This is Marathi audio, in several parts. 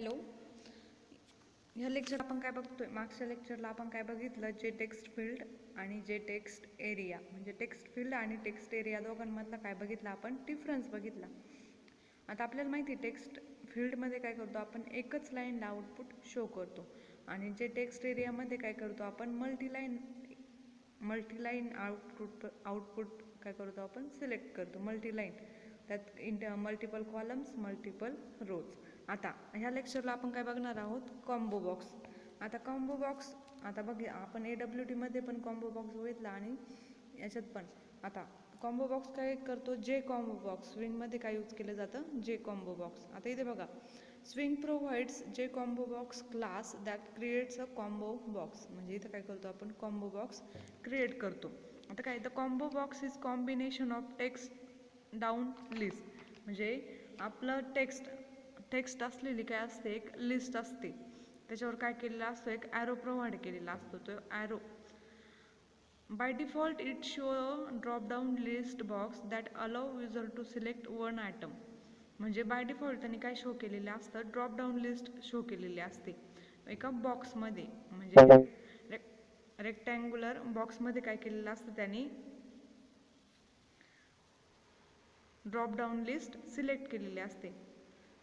हॅलो. ह्या लेक्चर आपण काय बघतोय, मागच्या लेक्चरला आपण काय बघितलं, जे टेक्स्ट फील्ड आणि जे टेक्स्ट एरिया, म्हणजे टेक्स्ट फील्ड आणि टेक्स्ट एरिया दोघांमधला काय बघितला आपण, डिफरन्स बघितला. आता आपल्याला माहिती टेक्स्ट फील्डमध्ये काय करतो आपण, एकच लाईनला आउटपुट शो करतो आणि जे टेक्स्ट एरियामध्ये काय करतो आपण, मल्टीलाईन आउटपुट काय करतो आपण, सिलेक्ट करतो मल्टीलाईन, त्यात मल्टिपल कॉलम्स, मल्टिपल रोज. आता ह्या लेक्चरला आपण काय बघणार आहोत, कॉम्बो बॉक्स. आता कॉम्बो बॉक्स, आता बघूया आपण AWT मध्ये पण कॉम्बो बॉक्स बघितला आणि याच्यात पण. आता कॉम्बो बॉक्स काय करतो, जे कॉम्बो बॉक्स स्विंगमध्ये काय यूज केलं जातं, जे कॉम्बो बॉक्स. आता इथे बघा, स्विंग प्रोव्हाइड्स जे combo box class that creates a combo box. म्हणजे इथं काय करतो आपण, कॉम्बो बॉक्स क्रिएट करतो. आता काय, the combo box is combination of text down list. म्हणजे आपलं टेक्स्ट असलेली काय असते, एक लिस्ट असते, त्याच्यावर काय केलेला असतो, एक ॲरो प्रोव्हाइड केलेला असतो. तो arrow by default it show a drop down list box that allow user to select one item. म्हणजे बाय डिफॉल्ट त्यांनी काय शो केलेलं असतं, ड्रॉप डाऊन लिस्ट शो केलेली असते एका बॉक्समध्ये. म्हणजे रेक्टँग्युलर बॉक्समध्ये काय केलेलं असतं, त्यांनी ड्रॉप डाऊन लिस्ट सिलेक्ट केलेली असते.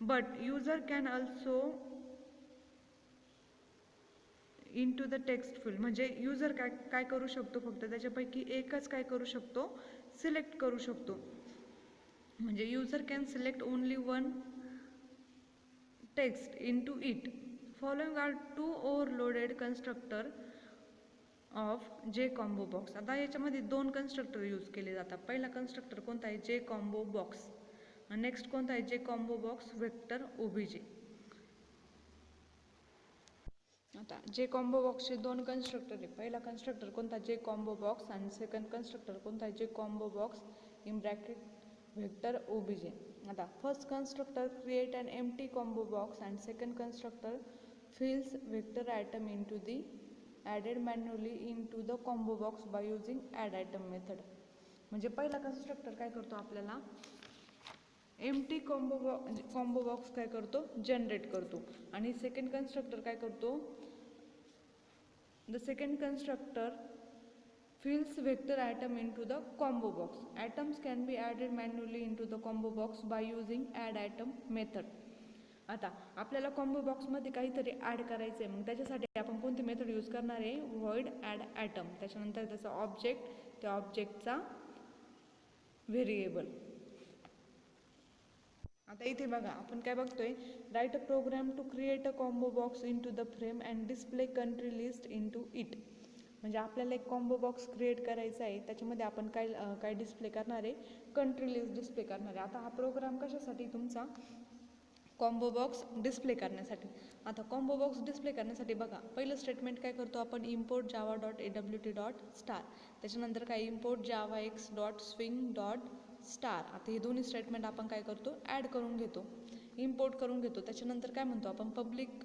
But user can also into the text field. म्हणजे युजर काय करू शकतो, फक्त त्याच्यापैकी एकच काय करू शकतो, सिलेक्ट करू शकतो. म्हणजे user can select only one text into it. Following are two overloaded constructor of J combo box. आता याच्यामध्ये दोन कन्स्ट्रक्टर यूज केले जातात. पहिला कन्स्ट्रक्टर कोणता आहे, जे कॉम्बो बॉक्स. नेक्स्ट कोणता आहे, J combo box vector O B J. आता जे कॉम्बो बॉक्सचे दोन कन्स्ट्रक्टर आहे. पहिला कन्स्ट्रक्टर कोणता, जे कॉम्बो बॉक्स, आणि सेकंड कन्स्ट्रक्टर कोणता आहे, J combo box in bracket vector O B J. आता first constructor create an empty combo box and second constructor fills vector item into the added manually into the combo box by using add item method. म्हणजे पहिला कन्स्ट्रक्टर काय करतो, आपल्याला एम्प्टी कॉम्बो बॉक्स काय करतो, जनरेट करतो. आणि सेकंड कन्स्ट्रक्टर काय करतो, the second constructor fills vector item into the combo box. Items can be added manually into the combo box by using add item method. आता आपल्याला कॉम्बो बॉक्समध्ये काहीतरी ॲड करायचं आहे, मग त्याच्यासाठी आपण कोणती मेथड यूज करणार आहे, व्हॉइड ॲड ॲटम. त्याच्यानंतर त्याचा ऑब्जेक्ट, त्या ऑब्जेक्टचा व्हेरिएबल. आता इथे बघा आपण काय बघतोय, write a program to create a combo box into the frame and display country list into it. म्हणजे आपल्याला एक कॉम्बो बॉक्स क्रिएट करायचा आहे, त्याच्यामध्ये आपण काय डिस्प्ले करणार आहे, कंट्री लिस्ट डिस्प्ले करणार आहे. आता हा प्रोग्राम कशासाठी, तुमचा कॉम्बो बॉक्स डिस्प्ले करण्यासाठी. आता कॉम्बो बॉक्स डिस्प्ले करण्यासाठी बघा, पहिलं स्टेटमेंट काय करतो आपण, import Java dot AWT dot star. त्याच्यानंतर काय, import Java X dot swing dot star. आता हे दोन्ही स्टेटमेंट आपण काय करतो, ॲड करून घेतो, इम्पोर्ट करून घेतो. त्याच्यानंतर काय म्हणतो आपण, पब्लिक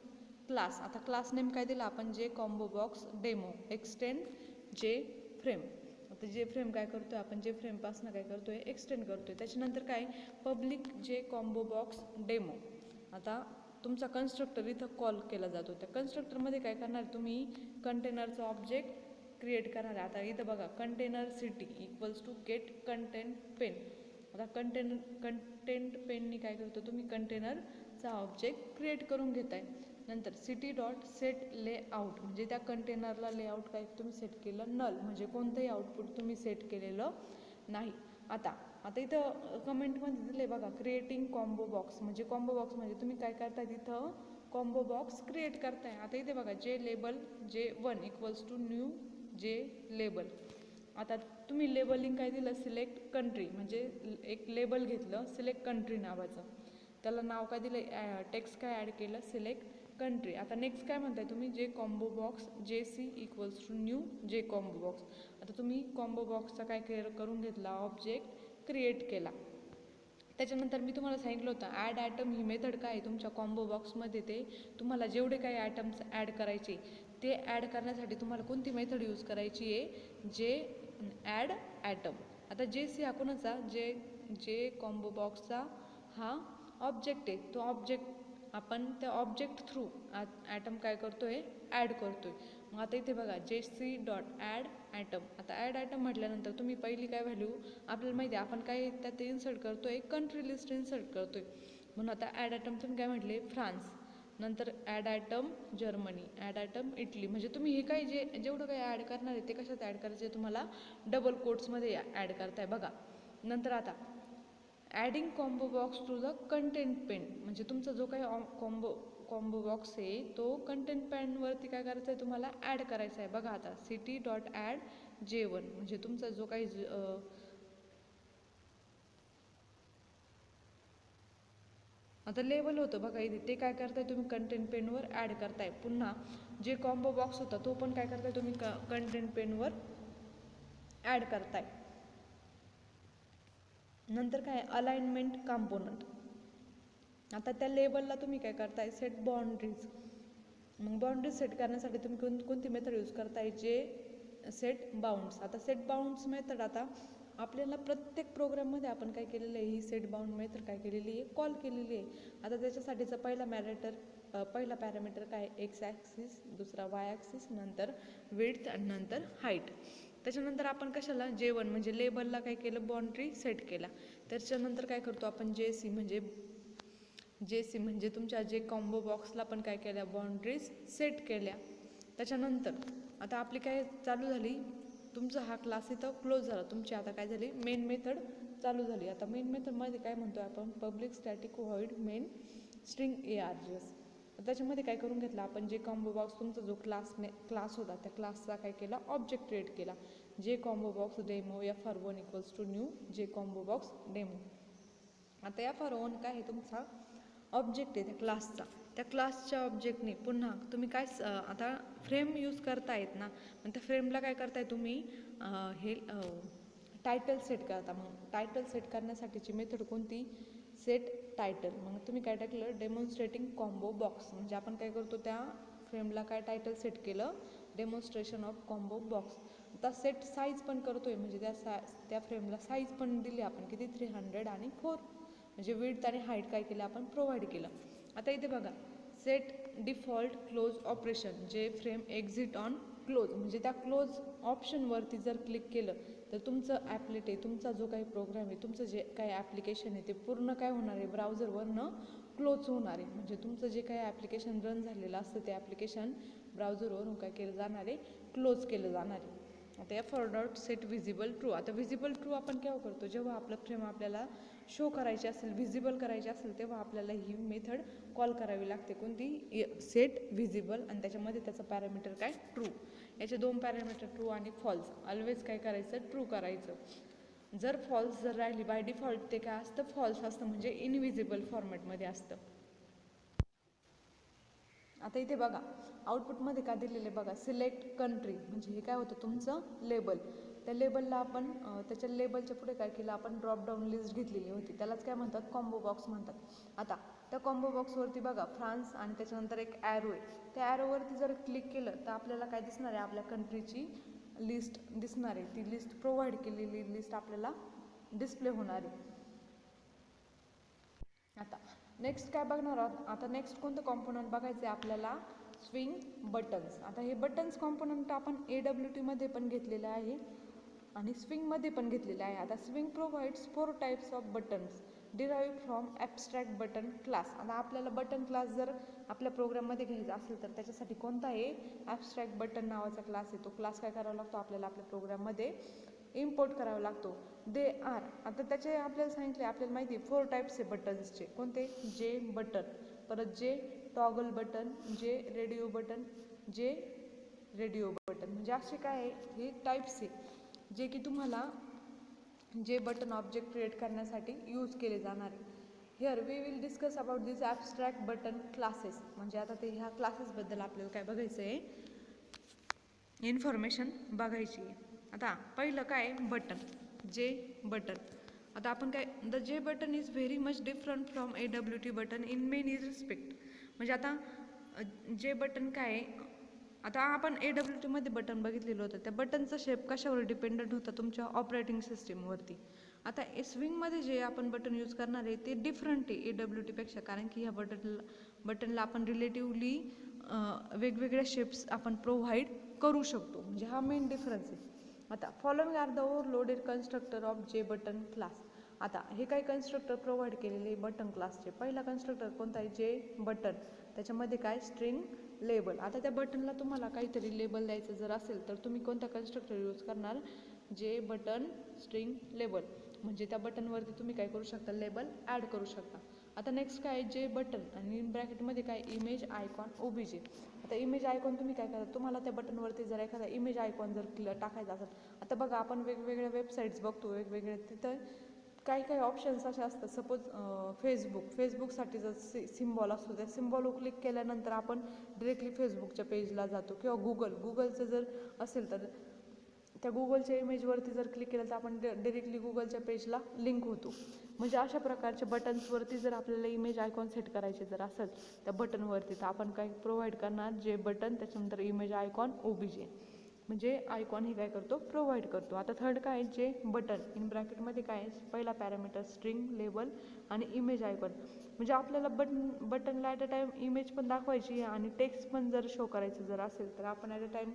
क्लास. आता क्लास नेम काय दिला आपण, जे combo box demo extend J frame. आता जे फ्रेम काय करतोय आपण, जे फ्रेमपासून काय करतोय, एक्सटेंड करतोय. त्याच्यानंतर काय, पब्लिक जे कॉम्बो बॉक्स डेमो. आता तुमचा कन्स्ट्रक्टर इथं कॉल केला जातो. त्या कन्स्ट्रक्टरमध्ये काय करणार, तुम्ही कंटेनरचं ऑब्जेक्ट क्रिएट करणार. आता इथं बघा, container city equals to get content pane. आता कंटेंट पेननी काय करतो, तुम्ही कंटेनरचा ऑब्जेक्ट क्रिएट करून घेताय. नंतर सिटी डॉट सेट लेआउट, म्हणजे त्या कंटेनरला लेआउट काय तुम्ही सेट केलं, नल, म्हणजे कोणतंही आउटपुट तुम्ही सेट केलेलं नाही. आता इथं कमेंटमध्ये दिले बघा, क्रिएटिंग कॉम्बो बॉक्स. म्हणजे कॉम्बो बॉक्स म्हणजे तुम्ही काय करताय, तिथं कॉम्बो बॉक्स क्रिएट करताय. आता इथे बघा, जे लेबल जे 1 इक्वल्स टू न्यू जे लेबल. आता तुम्ही लेबलिंग काय दिलं, सिलेक्ट कंट्री, म्हणजे एक लेबल घेतलं सिलेक्ट कंट्री नावाचं, त्याला नाव काय दिलं, टेक्स्ट काय ॲड केलं, सिलेक्ट कंट्री. आता नेक्स्ट काय म्हणताय तुम्ही, J combo box JC equals to new J combo box. आता तुम्ही कॉम्बो बॉक्सचा काय करून घेतला, ऑब्जेक्ट क्रिएट केला. त्याच्यानंतर मी तुम्हाला सांगितलं होतं, ॲड ॲटम ही मेथड काय आहे तुमच्या कॉम्बो बॉक्समध्ये, ते तुम्हाला जेवढे काही ॲटम्स ॲड करायचे ते ॲड करण्यासाठी तुम्हाला कोणती मेथड यूज करायची आहे, जे ॲड ॲटम. आता JC हा कोणाचा, जे कॉम्बो बॉक्सचा हा ऑब्जेक्ट आहे. तो ऑब्जेक्ट आपण त्या ऑब्जेक्ट थ्रू ॲटम काय करतोय, ॲड करतोय. मग आता इथे बघा JC.add atom. आता ॲड ॲटम म्हटल्यानंतर तुम्ही पहिली काय व्हॅल्यू आपल्याला माहिती आहे, आपण काय त्यात इन्सर्ट करतोय, कंट्री लिस्ट इन्सर्ट करतोय. म्हणून आता ॲड ॲटम तुम्ही काय म्हटले, फ्रान्स. नंतर add item Germany, add item Italy. म्हणजे तुम्ही हे काही जेवढं काही ॲड करणार आहे ते कशात ॲड करायचे, तुम्हाला डबल कोट्समध्ये ॲड करताय बघा. नंतर आता adding combo box to the content pane. म्हणजे तुमचा जो काही कॉम्बो बॉक्स आहे तो कंटेंट पेनवरती काय करायचं आहे, तुम्हाला ॲड करायचा आहे बघा. आता city.add J1 म्हणजे तुमचा जो काही आता लेबल होतं बघा इथे, ते काय करताय तुम्ही कंटेंट पेनवर ॲड करताय. पुन्हा जे कॉम्बो बॉक्स होता तो पण काय करताय तुम्ही कंटेंट पेनवर ॲड करताय. नंतर काय अलाइनमेंट कंपोनंट. आता त्या लेबलला तुम्ही काय करताय, सेट बाउंड्रीज. मग बाउंड्रीज सेट करण्यासाठी तुम्ही कोणती मेथड यूज करताय, जे सेट बाउंड्स. आता सेट बाउंड्स मेथड आता आपल्याला प्रत्येक प्रोग्राममध्ये आपण काय केलेलं आहे, ही सेट बाउंड मेथड काय केलेली आहे, कॉल केलेली आहे. आता त्याच्यासाठीचा पहिला पॅरामीटर काय, एक्स ॲक्सिस, दुसरा वाय ॲक्सिस, नंतर विड्थ आणि नंतर हाईट. त्याच्यानंतर आपण कशाला J1 म्हणजे लेबलला काय केलं, बाउंड्री सेट केला. त्याच्यानंतर काय करतो आपण JC म्हणजे तुमच्या जे कॉम्बो बॉक्सला पण काय केल्या, बाउंड्रीज सेट केल्या. त्याच्यानंतर आता आपली काय चालू झाली, तुमचा हा क्लास इथं क्लोज झाला. तुमची आता काय झाली, मेन मेथड चालू झाली. आता मेन मेथडमध्ये काय म्हणतो आपण, public static void main string ARGS. त्याच्यामध्ये काय करून घेतलं आपण, जे कॉम्बो बॉक्स तुमचा जो क्लास होता त्या क्लासचा काय केला, ऑब्जेक्ट क्रिएट केला. जे combo box demo FR1 = new J combo box demo. आता FR1 काय आहे, तुमचा ऑब्जेक्ट आहे त्या क्लासचा. त्या क्लासच्या ऑब्जेक्टने पुन्हा तुम्ही काय आता फ्रेम यूज करतायत ना, मग त्या फ्रेमला काय करताय तुम्ही, हे टायटल सेट करता. मग टायटल सेट करण्यासाठीची मेथड कोणती, सेट टायटल. मग तुम्ही काय टाकलं, डेमॉन्स्ट्रेटिंग कॉम्बो बॉक्स. म्हणजे आपण काय करतो, त्या फ्रेमला काय टायटल सेट केलं, डेमॉन्स्ट्रेशन ऑफ कॉम्बो बॉक्स. आता सेट साईज पण करतोय, म्हणजे त्या फ्रेमला साईज पण दिली आपण किती, 300 आणि 4. म्हणजे विड्थ आणि हाईट काय केलं आपण, प्रोव्हाइड केलं. आता इथे बघा, सेट डिफॉल्ट क्लोज ऑपरेशन, जे फ्रेम एक्झिट ऑन क्लोज. म्हणजे त्या क्लोज ऑप्शनवरती जर क्लिक केलं तर तुमचं ॲपलेट आहे, तुमचा जो काही प्रोग्राम आहे, तुमचं जे काही ॲप्लिकेशन आहे ते पूर्ण काय होणार आहे, ब्राउझरवरनं क्लोज होणार आहे. म्हणजे तुमचं जे काही ॲप्लिकेशन रन झालेलं असतं ते ॲप्लिकेशन ब्राउझरवरून काय केलं जाणार आहे, क्लोज केलं जाणार आहे. आता FR.set visible true. आता विजिबल ट्रू आपण केव्हा करतो, जेव्हा आपलं फ्रेम आपल्याला शो करायची असेल, व्हिजिबल करायची असेल, तेव्हा आपल्याला ही मेथड कॉल करावी लागते. कोणती, सेट व्हिजिबल. आणि त्याच्यामध्ये त्याचं पॅरामीटर काय, ट्रू. याचे 2 पॅरामीटर, ट्रू आणि फॉल्स. ऑलवेज काय करायचं, ट्रू करायचं. जर फॉल्स जर राहिली बाय डिफॉल्ट ते काय असतं, फॉल्स असतं, म्हणजे इनव्हिजिबल फॉर्मॅटमध्ये असतं. आता इथे बघा आउटपुटमध्ये काय दिलेलं आहे बघा, सिलेक्ट कंट्री. म्हणजे हे काय होतं, तुमचं लेबल. त्या लेबलला आपण त्याच्या लेबलच्या पुढे काय केलं आपण, ड्रॉपडाऊन लिस्ट घेतलेली होती, त्यालाच काय म्हणतात, कॉम्बो बॉक्स म्हणतात. आता त्या कॉम्बो बॉक्सवरती बघा फ्रान्स आणि त्याच्यानंतर एक ॲरो आहे. त्या ॲरोवरती जर क्लिक केलं तर आपल्याला काय दिसणार आहे, आपल्या कंट्रीची लिस्ट दिसणार आहे. ती लिस्ट प्रोव्हाइड केलेली लिस्ट आपल्याला डिस्प्ले होणार आहे. आता नेक्स्ट काय बघणार आहोत, आता नेक्स्ट कोणतं कॉम्पोनंट बघायचं आहे आपल्याला, स्विंग बटन्स. आता हे बटन्स कॉम्पोनंट आपण AWT मध्ये पण घेतलेलं आहे आणि स्विंगमध्ये पण घेतलेलं आहे. आता swing provides 4 types of buttons derive from abstract button class. आता आपल्याला बटन क्लास जर आपल्या प्रोग्राममध्ये घ्यायचा असेल तर त्याच्यासाठी कोणता आहे, ॲबस्ट्रॅक्ट बटन नावाचा क्लास आहे. तो क्लास काय करावा लागतो आपल्याला, आपल्या प्रोग्राममध्ये इम्पोर्ट करावा लागतो. दे आर, आता त्याचे आपल्याला सांगितले, आपल्याला माहिती आहे 4 टाईप्स आहे बटन्सचे. कोणते, जे बटन, परत जे टॉगल बटन, जे रेडिओ बटन, जे रेडिओ बटन. म्हणजे असे काय आहे, हे टाईप्स आहे जे की तुम्हाला जे बटन ऑब्जेक्ट क्रिएट करण्यासाठी यूज केले जाणार आहे. Here we will discuss about this abstract button classes. म्हणजे आता ते ह्या क्लासेसबद्दल आपल्याला काय बघायचं आहे, इन्फॉर्मेशन बघायची आहे. आता पहिलं काय, बटन, जे बटन. आता आपण काय, द जे button is very much different from AWT button in many respect. म्हणजे आता जे बटन काय, आता आपण AWT मध्ये बटन बघितलेलं होतं, त्या बटनचा शेप कशावर डिपेंडंट होता, तुमच्या ऑपरेटिंग सिस्टीमवरती. आता स्विंगमध्ये जे आपण बटन यूज करणार आहे ते डिफरंट आहे AWT पेक्षा, कारण की ह्या बटनला आपण रिलेटिवली वेगवेगळ्या शेप्स आपण प्रोव्हाइड करू शकतो. म्हणजे हा मेन डिफरन्स आहे. आता following are the overloaded constructor of J button class. आता हे काही कन्स्ट्रक्टर प्रोव्हाइड केलेले बटन क्लासचे. पहिला कन्स्ट्रक्टर कोणता आहे, जे बटन. त्याच्यामध्ये काय, स्ट्रिंग लेबल. आता त्या बटनला तुम्हाला काहीतरी लेबल द्यायचं जर असेल तर तुम्ही कोणता कन्स्ट्रक्टर यूज करणार, जे बटन स्ट्रिंग लेबल. म्हणजे त्या बटनवरती तुम्ही काय करू शकता, लेबल ॲड करू शकता. आता नेक्स्ट काय, जे बटन आणि ब्रॅकेटमध्ये काय, इमेज आयकॉन ओबीजे. आता इमेज आयकॉन तुम्ही काय करता, तुम्हाला त्या बटनवरती जर एखादा इमेज आयकॉन जर टाकायचा असेल. आता बघा आपण वेगवेगळ्या वेबसाईट्स बघतो, वेगवेगळे तिथं काही काही ऑप्शन्स असे असतात. सपोज फेसबुकसाठी जर सिम्बॉल असतो, त्या सिम्बॉलवर क्लिक केल्यानंतर आपण डिरेक्टली फेसबुकच्या पेजला जातो. किंवा गुगलचं जर असेल तर त्या गुगलच्या इमेजवरती जर क्लिक केलं तर आपण डिरेक्टली गुगलच्या पेजला लिंक होतो. म्हणजे अशा प्रकारच्या बटन्सवरती जर आपल्याला इमेज आयकॉन सेट करायचे जर असेल त्या बटनवरती, तर आपण काय प्रोव्हाइड करणार, जे बटन त्याच्यानंतर इमेज आयकॉन ओबीजे. म्हणजे आयकॉन हे काय करतो, प्रोव्हाइड करतो. आता थर्ड काय, जे बटन इन ब्रॅकेटमध्ये काय, पहिला पॅरामीटर स्ट्रिंग लेबल आणि इमेज आयकॉन. म्हणजे आपल्याला बटनला ॲट अ टाईम इमेज पण दाखवायची आणि टेक्स्ट पण जर शो करायचं जर असेल तर आपण ॲट अ टाईम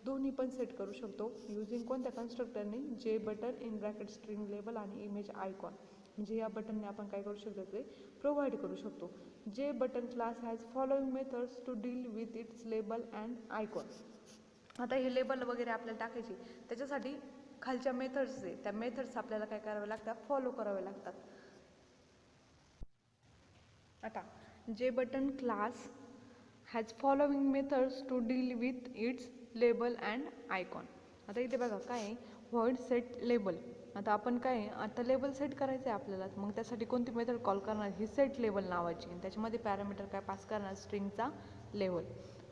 दोन्ही पण सेट करू शकतो यूजिंग कोणत्या कन्स्ट्रक्टरने, जे button in bracket string label आणि इमेज आयकॉन. म्हणजे या बटनने आपण काय करू शकतो, ते प्रोव्हाइड करू शकतो. J button class has following methods to deal with its label and icon. आता हे लेबल वगैरे आपल्याला टाकायची, त्याच्यासाठी खालच्या मेथड्स आहे, त्या मेथड्स आपल्याला काय करावे लागतात, फॉलो करावे लागतात. आता J button class has following methods to deal with its label and icon. आता इथे बघा काय आहे, व्हॉइड सेट लेबल. आता आपण काय, आता लेबल सेट करायचं आहे आपल्याला, मग त्यासाठी कोणती मेथड कॉल करणार, ही सेट लेबल नावाची. त्याच्यामध्ये पॅरामीटर काय पास करणार, स्ट्रिंगचा लेबल.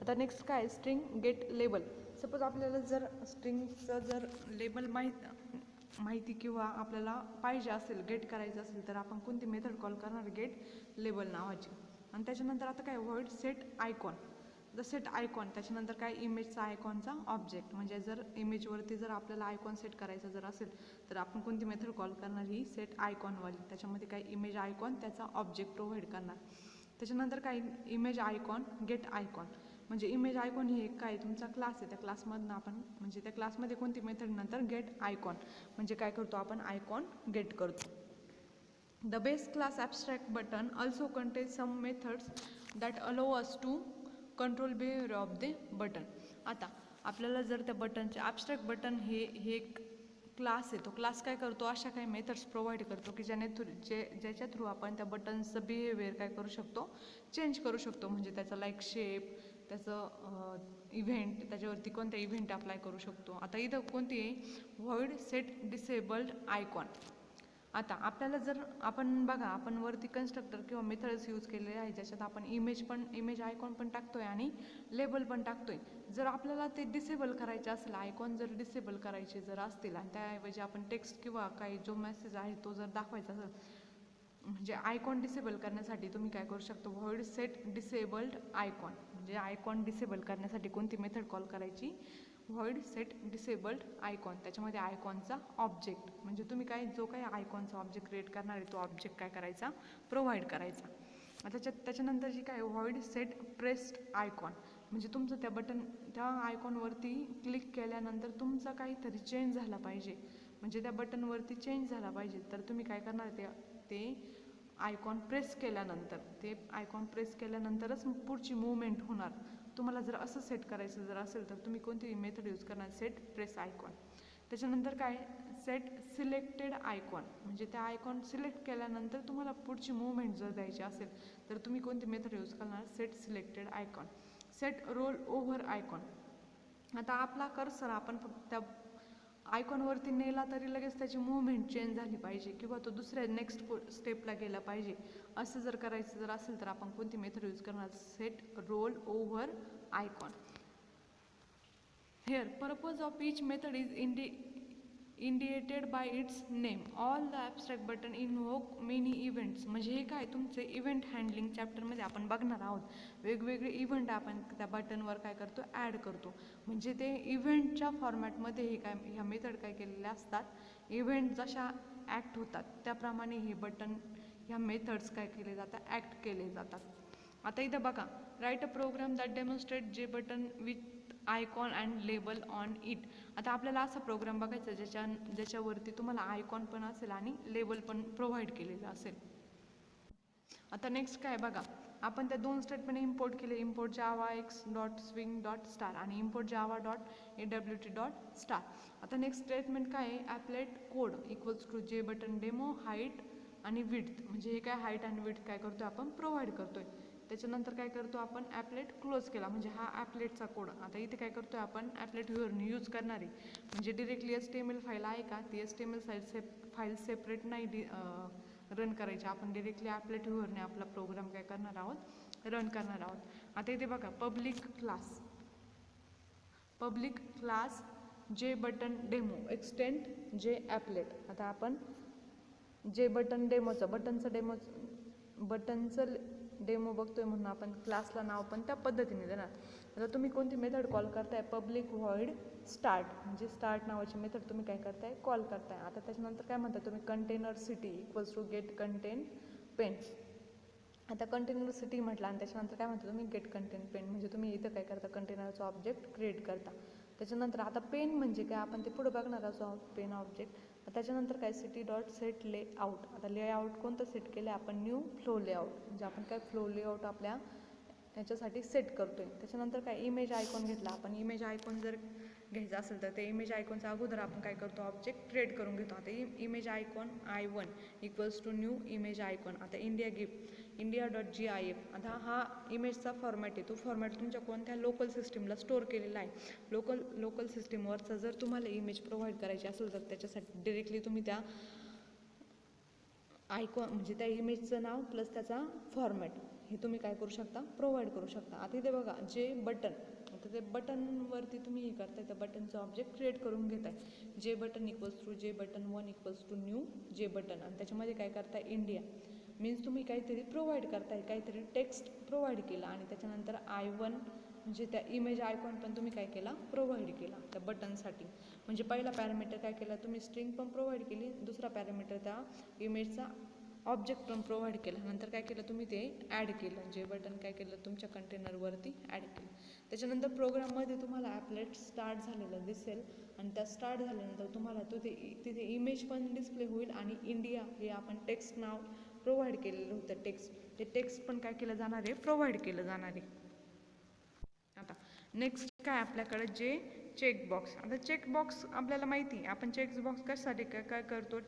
आता नेक्स्ट काय, स्ट्रिंग गेट लेबल. सपोज आपल्याला जर स्ट्रिंगचं जर लेबल माहिती किंवा आपल्याला पाहिजे असेल, गेट करायचं असेल, तर आपण कोणती मेथड कॉल करणार, गेट लेबल नावाची. आणि त्याच्यानंतर आता काय, void set icon. The set icon, त्याच्यानंतर काय, इमेजचा आयकॉनचा ऑब्जेक्ट. म्हणजे जर इमेजवरती जर आपल्याला आयकॉन सेट करायचं जर असेल तर आपण कोणती मेथड कॉल करणार, ही सेट आयकॉनवाली. त्याच्यामध्ये काय, इमेज आयकॉन त्याचा ऑब्जेक्ट प्रोव्हाइड करणार. त्याच्यानंतर काय, इमेज आयकॉन गेट आयकॉन. म्हणजे इमेज आयकॉन ही एक काय, तुमचा क्लास आहे, त्या क्लासमधनं आपण म्हणजे त्या क्लासमध्ये कोणती मेथड नंतर गेट आयकॉन. म्हणजे काय करतो आपण, आयकॉन गेट करतो. The base class abstract button also contains some methods that allow us to control behavior of the button. आता आपल्याला जर त्या बटनचे abstract बटन हे एक क्लास आहे, तो क्लास काय करतो, अशा काही मेथड्स प्रोव्हाइड करतो की ज्याच्या थ्रू आपण त्या बटनचं बिहेवियर काय करू शकतो, चेंज करू शकतो. म्हणजे त्याचा लाईक शेप, त्याचं इव्हेंट, त्याच्यावरती कोणत्या इव्हेंट अप्लाय करू शकतो. आता इथं कोणती आहे, व्हॉइड सेट डिसेबल्ड आयकॉन. आता आपल्याला जर आपण बघा, आपण वरती कन्स्ट्रक्टर किंवा मेथड्स यूज केलेले आहे, ज्याच्यात आपण इमेज आयकॉन पण टाकतोय आणि लेबल पण टाकतोय. जर आपल्याला ते डिसेबल करायचे असेल, आयकॉन जर डिसेबल करायचे जर असतील आणि त्याऐवजी आपण टेक्स्ट किंवा काही जो मेसेज आहे तो जर दाखवायचा असेल, म्हणजे आयकॉन डिसेबल करण्यासाठी तुम्ही काय करू शकतो, व्हॉइड सेट डिसेबल्ड आयकॉन. म्हणजे आयकॉन डिसेबल करण्यासाठी कोणती मेथड कॉल करायची, व्हॉइड सेट डिसेबल्ड आयकॉन. त्याच्यामध्ये आयकॉनचा ऑब्जेक्ट, म्हणजे तुम्ही काय जो काही आयकॉनचा ऑब्जेक्ट क्रिएट करणार आहे तो ऑब्जेक्ट काय करायचा, प्रोव्हाइड करायचा. त्याच्यानंतर जी काय, व्हॉइड सेट प्रेस्ड आयकॉन. म्हणजे तुमचं त्या आयकॉनवरती क्लिक केल्यानंतर तुमचा काहीतरी चेंज झाला पाहिजे, म्हणजे त्या बटनवरती चेंज झाला पाहिजे, तर तुम्ही काय करणार, ते आयकॉन प्रेस केल्यानंतरच पुढची मूवमेंट होणार. तुम्हाला जर असं सेट करायचं जर असेल तर तुम्ही कोणती मेथड यूज करणार, सेट प्रेस आयकॉन. त्याच्यानंतर काय, सेट सिलेक्टेड आयकॉन. म्हणजे त्या आयकॉन सिलेक्ट केल्यानंतर तुम्हाला पुढची मूवमेंट जर द्यायची असेल तर तुम्ही कोणती मेथड यूज करणार, set selected icon. Set role over icon. आता आपला कर्सर आपण फक्त त्या आयकॉनवरती नेला तरी लगेच त्याची मूवमेंट चेंज झाली पाहिजे किंवा तो दुसऱ्या नेक्स्ट स्टेपला गेला पाहिजे. असं जर करायचं जर असेल तर आपण कोणती मेथड यूज करणार, set role over icon. Here, purpose of each method is indicated by its name. All the abstract button invoke many events. म्हणजे हे काय, तुमचे इव्हेंट हँडलिंग चॅप्टरमध्ये आपण बघणार आहोत. वेगवेगळे इव्हेंट आपण त्या बटनवर काय करतो, ॲड करतो. म्हणजे ते इव्हेंटच्या फॉर्मॅटमध्ये हे काय, ह्या मेथड काय केलेल्या असतात, इव्हेंट जशा ॲक्ट होतात त्याप्रमाणे हे बटन, ह्या मेथड्स काय केले जातात, ॲक्ट केले जातात. आता इथं बघा, write a program that demonstrate J button with icon and label on it. आता आपल्याला असा प्रोग्राम बघायचा ज्याच्यावरती तुम्हाला आयकॉन पण असेल आणि लेबल पण प्रोव्हाइड केलेलं असेल. आता नेक्स्ट काय बघा, आपण त्या दोन स्टेटमेंट इम्पोर्ट केले, import Java X dot swing dot star आणि import Java dot AWT dot star. आता नेक्स्ट स्टेटमेंट काय आहे, applet code equals to J button demo height आणि विड्थ. म्हणजे हे काय हाईट आणि विड्थ काय करतोय आपण प्रोव्हाइड करतोय. त्याच्यानंतर काय करतो आपण ॲपलेट क्लोज केला, म्हणजे हा ॲपलेटचा कोड. आता इथे काय करतोय आपण ॲपलेट व्ह्यूअरने यूज करणारी, म्हणजे डिरेक्टली HTML फाईल आहे का, ती HTML फाईल सेपरेट नाही रन करायची. आपण डिरेक्टली ॲपलेट व्ह्यूअरने आपला प्रोग्राम काय करणार आहोत, रन करणार आहोत. आता इथे बघा, पब्लिक क्लास जे बटन डेमो एक्सटेंड जे ॲपलेट. आता आपण जे बटन बटनचं डेमो बघतोय म्हणून आपण क्लासला नाव पण त्या पद्धतीने देणार. आता तुम्ही कोणती मेथड कॉल करताय, पब्लिक व्हॉइड स्टार्ट, म्हणजे स्टार्ट नावाची मेथड तुम्ही काय करताय, कॉल करताय. आता त्याच्यानंतर काय म्हणताय तुम्ही, container city equals to get content pane. आता कंटेनर सिटी म्हटलं आणि त्याच्यानंतर काय म्हणता तुम्ही, गेट कंटेन पेन, म्हणजे तुम्ही इथं काय करता, कंटेनरचा ऑब्जेक्ट क्रिएट करता. त्याच्यानंतर आता पेन म्हणजे काय, आपण ते पुढे बघणार आहोत, पेन ऑब्जेक्ट. त्याच्यानंतर काय, सिटी डॉट सेट लेआउट. आता लेआउट कोणतं सेट केलं आपण, न्यू फ्लो लेआउट, म्हणजे आपण काय फ्लो लेआउट आपल्या याच्यासाठी सेट करतोय. त्याच्यानंतर काय, इमेज आयकॉन घेतला आपण. इमेज आयकॉन जर घ्यायचं असेल तर ते इमेज आयकॉनच्या अगोदर आपण काय करतो, ऑब्जेक्ट क्रिएट करून घेतो. आता image icon I1 equals to new image icon. आता इंडिया डॉट GIF. आता हा इमेजचा फॉर्मॅट आहे, तो फॉर्मॅट तुमच्या कोणत्या लोकल सिस्टीमला स्टोअर केलेला आहे. लोकल सिस्टीमवरचा जर तुम्हाला इमेज प्रोव्हाइड करायची असेल तर त्याच्यासाठी डिरेक्टली तुम्ही त्या आयकॉन म्हणजे त्या इमेजचं नाव प्लस त्याचा फॉर्मॅट हे तुम्ही काय करू शकता, प्रोव्हाइड करू शकता. आता इथे बघा, जे बटन, आता ते बटनवरती तुम्ही हे करताय, त्या बटनचं ऑब्जेक्ट क्रिएट करून घेताय. जे button equals to J button 1 equals to new जे बटन, आणि त्याच्यामध्ये काय करताय, इंडिया मीन्स तुम्ही काहीतरी प्रोव्हाइड करताय, काहीतरी टेक्स्ट प्रोव्हाइड केला. आणि त्याच्यानंतर I1 म्हणजे त्या इमेज आयकॉन पण तुम्ही काय केला, प्रोव्हाइड केला त्या बटनसाठी. म्हणजे पहिला पॅरामीटर काय केला तुम्ही, स्ट्रिंग पण प्रोव्हाइड केली, दुसरा पॅरामीटर त्या इमेजचा ऑब्जेक्ट पण प्रोव्हाइड केला. नंतर काय केलं तुम्ही, ते ॲड केलं, जे बटन काय केलं तुमच्या कंटेनरवरती ॲड केलं. त्याच्यानंतर प्रोग्राममध्ये तुम्हाला ॲपलेट स्टार्ट झालेलं दिसेल, आणि त्या स्टार्ट झाल्यानंतर तुम्हाला तिथे इमेज पण डिस्प्ले होईल, आणि इंडिया हे आपण टेक्स्ट नाव प्रोव्हाइड केलेलं होतं. ते टेक्स्ट पण काय केलं जाणार आहे, प्रोव्हाइड केलं जाणार आहे. आता नेक्स्ट काय आपल्याकडे, जे चेकबॉक्स. आता चेकबॉक्स आपल्याला माहिती आहे, आपण चेकबॉक्स कशासाठी काय करतो,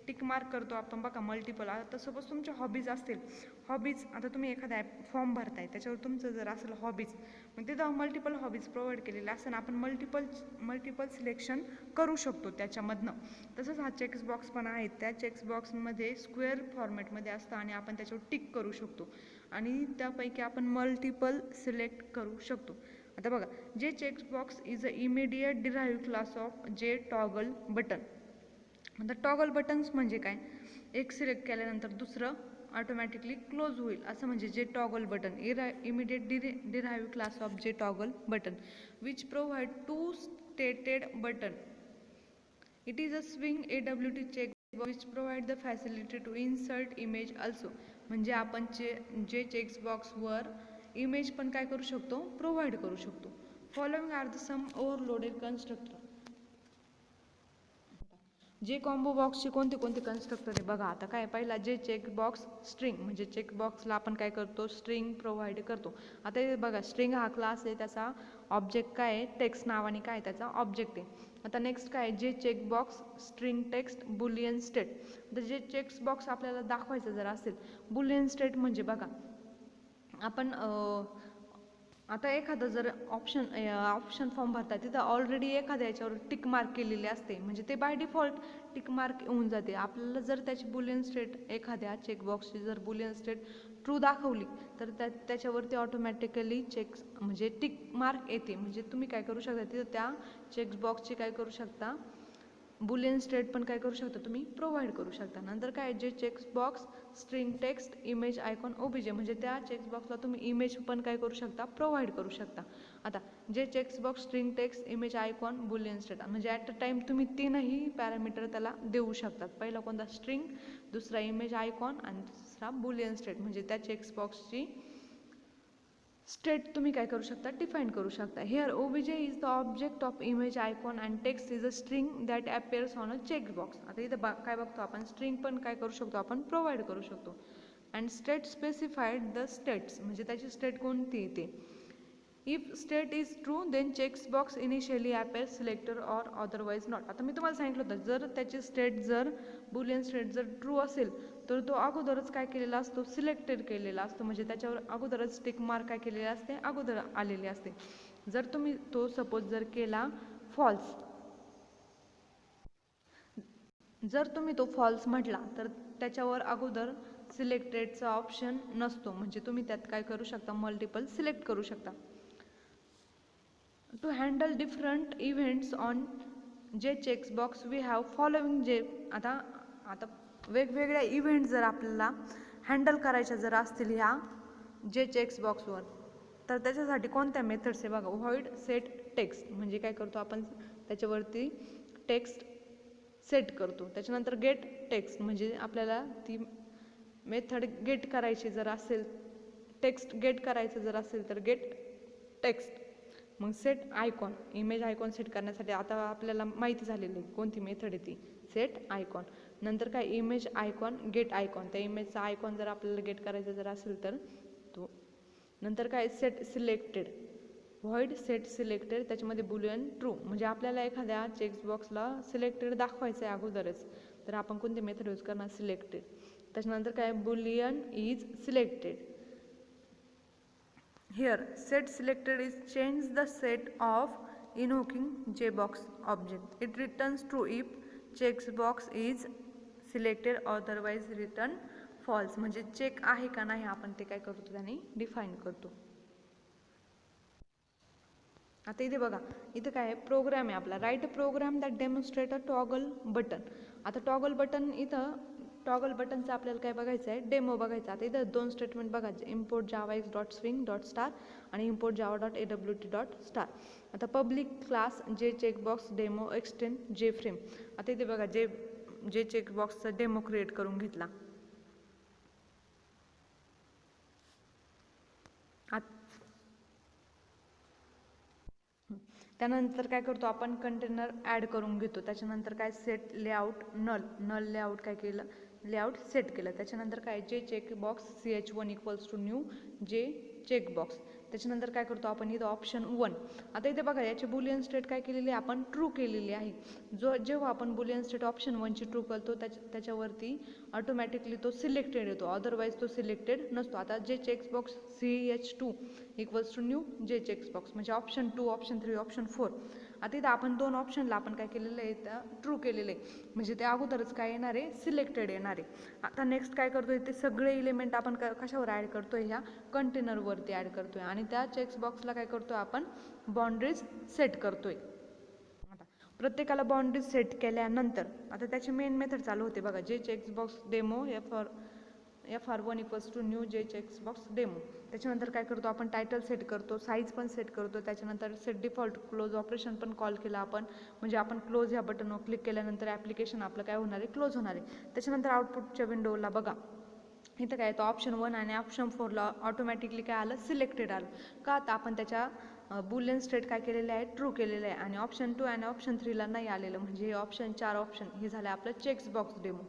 टिक मार्क करतो आपण बघा, मल्टिपल. आता सपोज तुमच्या हॉबीज असतील, आता तुम्ही एखादा फॉर्म भरताय, त्याच्यावर तुमचं जर असेल हॉबीज, मग तिथं मल्टिपल हॉबीज प्रोव्हाइड केलेले असं आपण मल्टिपल सिलेक्शन करू शकतो त्याच्यामधनं. तसंच हा चेकबॉक्स पण आहे, त्या चेकबॉक्समध्ये स्क्वेअर फॉर्मॅटमध्ये असतं आणि आपण त्याच्यावर टिक करू शकतो, आणि त्यापैकी आपण मल्टिपल सिलेक्ट करू शकतो. आता बघा, जे checkbox is a immediate derive class of J toggle button. आता टॉगल बटन्स म्हणजे काय, एक सिलेक्ट केल्यानंतर दुसरं ऑटोमॅटिकली क्लोज होईल, असं म्हणजे J toggle button immediate derive class of J toggle button which provide two stated button. It is a swing AWT check which provide the facility to insert image also. म्हणजे आपण जे चेकबॉक्सवर इमेज पण काय करू शकतो, प्रोव्हाइड करू शकतो. Following are the some overloaded constructor. J combo बॉक्सचे कोणते कन्स्ट्रक्टर आहे बघा. आता काय, पहिला जे चेकबॉक्स स्ट्रिंग, म्हणजे चेकबॉक्सला आपण काय करतो, स्ट्रिंग प्रोव्हाइड करतो. आता हे बघा, स्ट्रिंग हा क्लास आहे, त्याचा ऑब्जेक्ट काय आहे, टेक्स्ट नावाने काय त्याचा ऑब्जेक्ट आहे. आता नेक्स्ट काय, J checkbox string text Boolean state. तर जे चेकबॉक्स आपल्याला दाखवायचं जर असेल, बुलियन स्टेट म्हणजे बघा, आपण आता एखादं जर ऑप्शन फॉर्म भरतात, तिथं ऑलरेडी एखाद्या याच्यावर टिक मार्क केलेली असते, म्हणजे ते बाय डिफॉल्ट टिक मार्क होऊन जाते. आपल्याला जर त्याची बुलियन स्टेट, एखाद्या चेकबॉक्सची जर बुलियन स्टेट ट्रू दाखवली तर त्याच्यावरती ऑटोमॅटिकली म्हणजे टिक मार्क येते. म्हणजे तुम्ही काय करू शकता, तिथं त्या चेकबॉक्सची काय करू शकता, बुलियन स्टेट पण काय करू शकता तुम्ही, प्रोव्हाइड करू शकता. नंतर काय, J checkbox string text image icon OBJ, म्हणजे त्या चेकबॉक्सला तुम्ही इमेज पण काय करू शकता, प्रोव्हाइड करू शकता. आता J checkbox string text image icon Boolean state, म्हणजे ॲट अ टाइम तुम्ही तीनही पॅरामीटर त्याला देऊ शकतात. पहिला कोणता, स्ट्रिंग, दुसरा इमेज आयकॉन, आणि दुसरा बुलियन स्टेट. म्हणजे त्या चेकबॉक्सची स्टेट तुम्ही काय करू शकता, डिफाईन करू शकता. Here obj is the object of image icon and text is a string that appears on a check box. आता इथं काय बघतो आपण, स्ट्रिंग पण काय करू शकतो आपण, प्रोव्हाइड करू शकतो. And state specified the states, म्हणजे त्याची स्टेट कोणती येते. If state is true then checks box initially appear selector or otherwise not. आता मी तुम्हाला सांगितलं होतं, जर त्याची स्टेट जर बुलियन स्टेट जर ट्रू असेल तर तो अगोदरच काय केलेला असतो, सिलेक्टेड केलेला असतो, म्हणजे त्याच्यावर अगोदरच टिक मार्क काय केलेले असते, अगोदर आलेले असते. जर तुम्ही तो सपोज जर केला फॉल्स, जर तुम्ही तो फॉल्स म्हटला तर त्याच्यावर अगोदर सिलेक्टेडचा ऑप्शन नसतो, म्हणजे तुम्ही त्यात काय करू शकता, मल्टिपल सिलेक्ट करू शकता. To handle different events on J checks box we have following J. आता वेगवेगळ्या इव्हेंट जर आपल्याला हँडल करायच्या जर असतील ह्या जे चेक्स बॉक्सवर, तर त्याच्यासाठी कोणत्या मेथड्स आहे बघा. व्हॉइड सेट टेक्स्ट, म्हणजे काय करतो आपण, त्याच्यावरती टेक्स्ट सेट करतो. त्याच्यानंतर गेट टेक्स्ट, म्हणजे आपल्याला ती मेथड गेट करायची जर असेल, टेक्स्ट गेट करायचं जर असेल तर गेट टेक्स्ट. मग set icon, image icon set करण्यासाठी आता आपल्याला माहिती झालेली आहे कोणती मेथड आहे ती, सेट आयकॉन. नंतर काय, इमेज आयकॉन गेट आयकॉन, त्या इमेजचा आयकॉन जर आपल्याला गेट करायचा जर असेल तर तो. नंतर काय, set selected, void set selected, त्याच्यामध्ये बुलियन ट्रू, म्हणजे आपल्याला एखाद्या चेक्स बॉक्सला सिलेक्टेड दाखवायचं आहे अगोदरच, तर आपण कोणती मेथड यूज करणार, सिलेक्टेड. त्याच्यानंतर काय, Boolean is selected. Here, set selected is change the set of invoking JBox object. It returns true if checkbox is selected, otherwise return false. म्हणजे चेक आहे का नाही आपण ते काय करतो, त्याने डिफाईन करतो. आता इथे बघा, इथे काय प्रोग्राम आहे आपला, write a program that demonstrate a toggle button. आता टॉगल बटन, इथं टॉगल बटनचं आपल्याला काय बघायचं आहे, डेमो बघायचा. आता इथं दोन स्टेटमेंट बघायचे, import Java X dot swing dot star आणि import Java dot AWT dot star. आता public class J checkbox demo extend J frame. आता इथे बघा, जे चेकबॉक्सचा डेमो क्रिएट करून घेतला. त्यानंतर काय करतो आपण, कंटेनर ॲड करून घेतो. त्याच्यानंतर काय, सेट लेआउट नल लेआउट काय केलं, लेआउट सेट केलं. त्याच्यानंतर काय, J checkbox CH1 equals to new J checkbox. त्याच्यानंतर काय करतो आपण, इथं ऑप्शन 1. आता इथे बघा, याची बुलियन स्टेट काय केलेली आहे आपण, ट्रू केलेली आहे. जेव्हा आपण बुलियन स्टेट ऑप्शन 1ची ट्रू करतो त्याच्यावरती ऑटोमॅटिकली तो सिलेक्टेड येतो, अदरवाईज तो सिलेक्टेड नसतो. आता J checkbox CH2 equals to new J checkbox, म्हणजे ऑप्शन 2, ऑप्शन 3, ऑप्शन 4. आता इथं आपण दोन ऑप्शनला आपण काय केलेलं आहे, ट्रू केलेलं आहे, म्हणजे ते अगोदरच काय येणार आहे, सिलेक्टेड येणार आहे. आता नेक्स्ट काय करतोय, ते सगळे इलिमेंट आपण कशावर ॲड करतोय, ह्या कंटेनरवरती ॲड करतोय. आणि त्या चेक्स बॉक्सला काय करतोय आपण, बाउंड्रीज सेट करतोय. आता प्रत्येकाला बाउंड्रीज सेट केल्यानंतर आता त्याची मेन मेथड चालू होते बघा, J checks box demo FR1 equals to new J checks box demo. त्याच्यानंतर काय करतो आपण, टायटल सेट करतो, साईज पण सेट करतो. त्याच्यानंतर सेट डिफॉल्ट क्लोज ऑपरेशन पण कॉल केला आपण, म्हणजे आपण क्लोज ह्या बटनवर क्लिक केल्यानंतर ॲप्लिकेशन आपलं काय होणार आहे, क्लोज होणार आहे. त्याच्यानंतर आउटपुटच्या विंडोला बघा, इथं काय, तो ऑप्शन 1 आणि ऑप्शन 4ला ऑटोमॅटिकली काय आलं, सिलेक्टेड आलं. का, तर आपण त्याच्या बुलियन स्टेट काय केलेले आहे, ट्रू केलेलं आहे. आणि ऑप्शन 2 आणि ऑप्शन 3ला नाही आलेलं, म्हणजे हे ऑप्शन 4 ऑप्शन हे झालं आपलं चेक्स बॉक्स डेमो.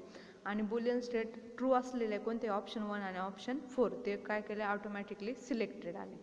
आणि बुलियन स्टेट ट्रू असलेले कोणते, ऑप्शन 1 आणि ऑप्शन 4, ते काय केले, ऑटोमॅटिकली सिलेक्टेड आले.